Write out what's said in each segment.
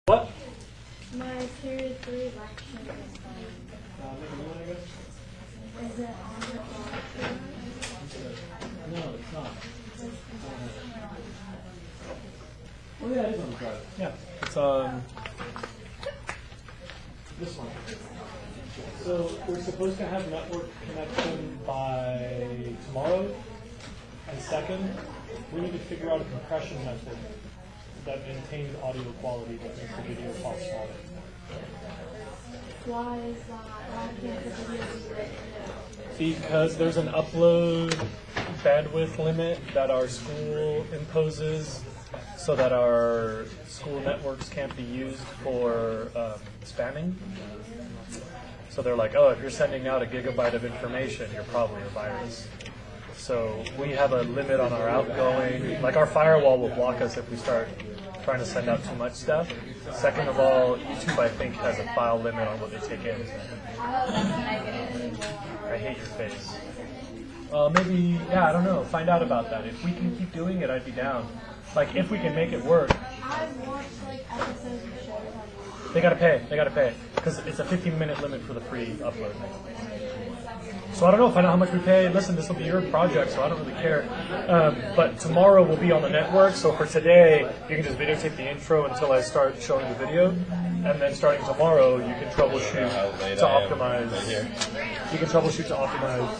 What? My period 3 lecture is Is it on the clock? No, it's not. Oh yeah, it is on the drive. Yeah, it's on this one. So we're supposed to have network connection by tomorrow. And second, we need to figure out a compression method that maintains audio quality but makes the video file smaller. Why is that? Why can't the video be written? Because there's an upload bandwidth limit that our school imposes so that our school networks can't be used for spamming. So they're like, oh, if you're sending out a gigabyte of information, you're probably a virus. So we have a limit on our outgoing. Like our firewall will block us if we start trying to send out too much stuff. Second of all, YouTube, I think, has a file limit on what they take in. I hate your face. Maybe, yeah, I don't know. Find out about that. If we can keep doing it, I'd be down. Like, if we can make it work. I've watched episodes of shows on YouTube. They gotta pay. Because it's a 15-minute limit for the free upload. So I don't know, find out how much we pay. Listen, this will be your project, so I don't really care. But tomorrow we'll be on the network, so for today, you can just videotape the intro until I start showing the video. And then starting tomorrow, you can troubleshoot to optimize. You can troubleshoot to optimize.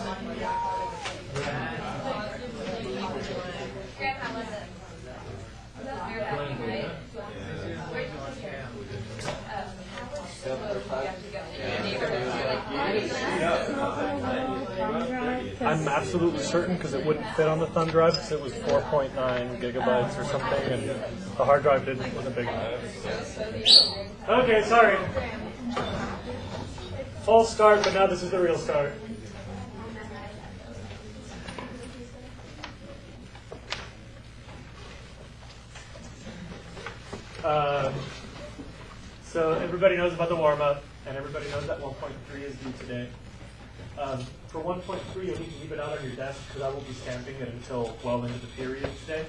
I'm absolutely certain because it wouldn't fit on the thumb drive because it was 4.9 gigabytes or something, and the hard drive wasn't big enough. Okay, sorry. False start, but now this is the real start. So everybody knows about the warm-up, and everybody knows that 1.3 is due today. For 1.3, you'll need to leave it out on your desk because I will be stamping it until well into the period today.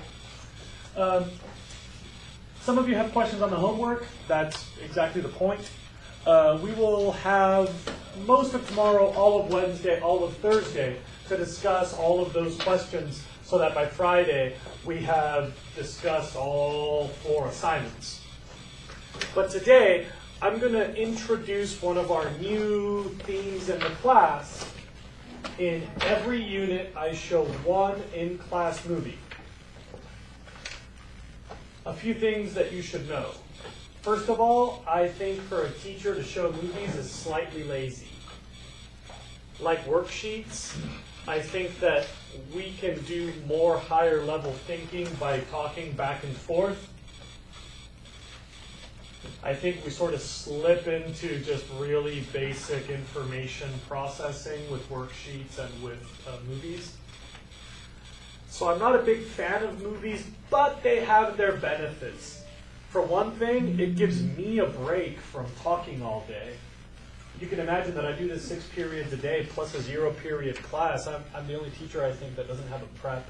Some of you have questions on the homework. That's exactly the point. We will have most of tomorrow, all of Wednesday, all of Thursday to discuss all of those questions so that by Friday we have discussed all 4 assignments. But today, I'm going to introduce one of our new themes in the class. In every unit, I show one in-class movie. A few things that you should know. First of all, I think for a teacher to show movies is slightly lazy. Like worksheets, I think that we can do more higher level thinking by talking back and forth. I think we sort of slip into just really basic information processing with worksheets and with movies. So I'm not a big fan of movies, but they have their benefits. For one thing, it gives me a break from talking all day. You can imagine that I do this 6 periods a day plus a 0-period class. I'm the only teacher, I think, that doesn't have a prep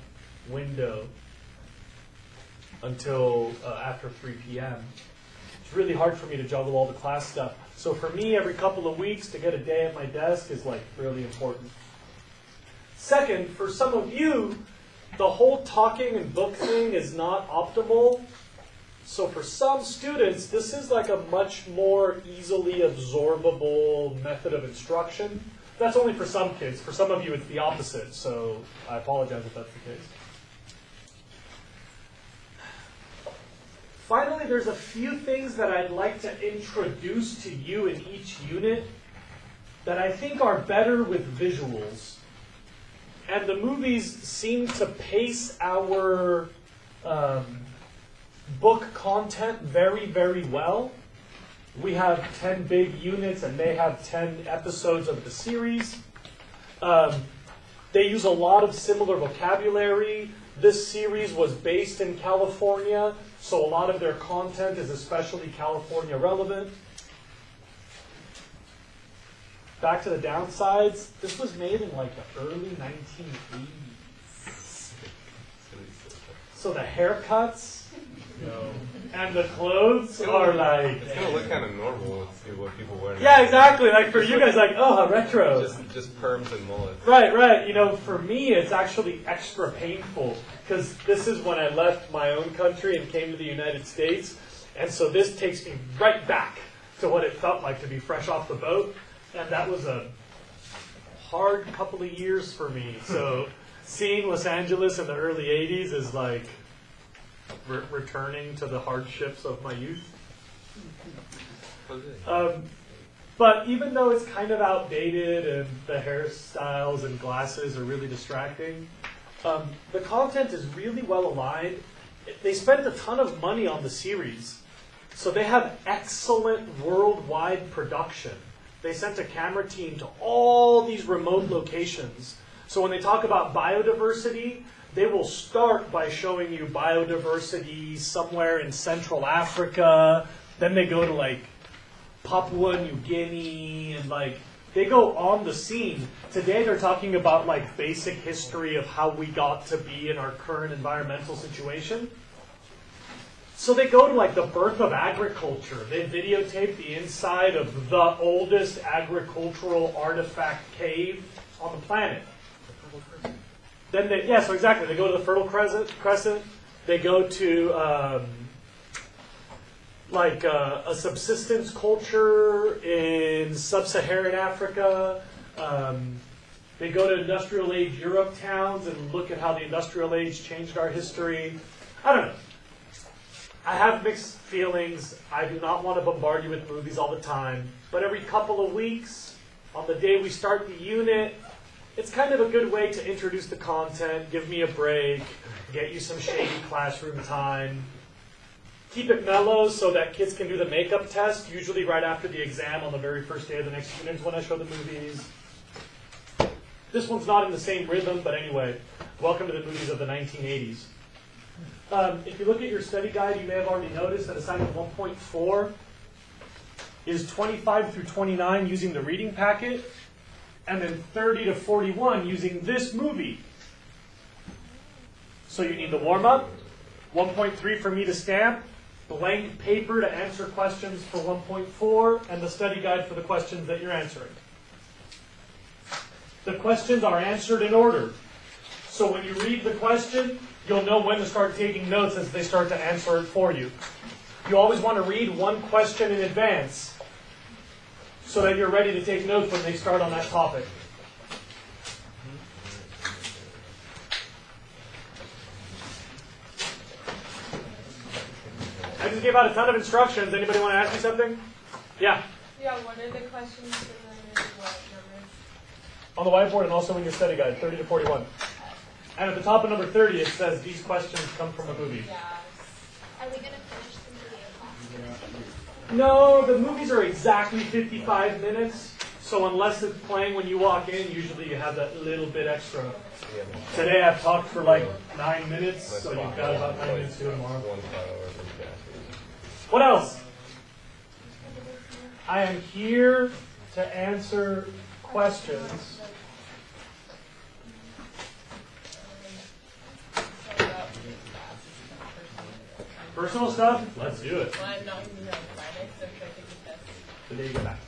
window until after 3 p.m. It's really hard for me to juggle all the class stuff. So for me, every couple of weeks to get a day at my desk is like really important. Second, for some of you, the whole talking and book thing is not optimal. So for some students, this is like a much more easily absorbable method of instruction. That's only for some kids. For some of you, it's the opposite. So I apologize if that's the case. Finally, there's a few things that I'd like to introduce to you in each unit that I think are better with visuals. And the movies seem to pace our book content very, very well. We have 10 big units and they have 10 episodes of the series. They use a lot of similar vocabulary. This series was based in California, so a lot of their content is especially California relevant. Back to the downsides, this was made in like the early 1980s. So the haircuts, And the clothes are like... It's gonna look kind of normal with see what people wear. Yeah, exactly. Like for you guys, like, oh, retro. Just perms and mullets. Right. You know, for me, it's actually extra painful because this is when I left my own country and came to the United States. And so this takes me right back to what it felt like to be fresh off the boat. And that was a hard couple of years for me. So seeing Los Angeles in the early 80s is like returning to the hardships of my youth. But even though it's kind of outdated and the hairstyles and glasses are really distracting, the content is really well aligned. They spent a ton of money on the series. So they have excellent worldwide production. They sent a camera team to all these remote locations. So when they talk about biodiversity, they will start by showing you biodiversity somewhere in Central Africa. Then they go to like Papua New Guinea and like they go on the scene. Today they're talking about like basic history of how we got to be in our current environmental situation. So they go to like the birth of agriculture. They videotape the inside of the oldest agricultural artifact cave on the planet. Then they, yeah, so exactly. They go to the Fertile Crescent. They go to a subsistence culture in sub-Saharan Africa. They go to industrial age Europe towns and look at how the industrial age changed our history. I don't know. I have mixed feelings. I do not want to bombard you with movies all the time. But every couple of weeks, on the day we start the unit, it's kind of a good way to introduce the content, give me a break, get you some shady classroom time. Keep it mellow so that kids can do the makeup test, usually right after the exam on the very first day of the next unit is when I show the movies. This one's not in the same rhythm, but anyway, welcome to the movies of the 1980s. If you look at your study guide, you may have already noticed that assignment 1.4 is 25 through 29 using the reading packet, and then 30 to 41 using this movie. So you need the warm-up, 1.3 for me to stamp, blank paper to answer questions for 1.4, and the study guide for the questions that you're answering. The questions are answered in order. So when you read the question, you'll know when to start taking notes as they start to answer it for you. You always want to read one question in advance so that you're ready to take notes when they start on that topic. I just gave out a ton of instructions. Anybody want to ask me something? Yeah? Yeah, what are the questions for the what numbers? On the whiteboard and also in your study guide, 30 to 41. And at the top of number 30, it says these questions come from a movie. Yeah. Are we going to finish the video class? No, the movies are exactly 55 minutes. So unless it's playing when you walk in, usually you have that little bit extra. Today I've talked for like 9 minutes, so you've got about 9 minutes to do tomorrow. What else? I am here to answer questions. Personal stuff? Let's do it. Well, I'm not going to be on Friday, so should I take the test? The day you get back.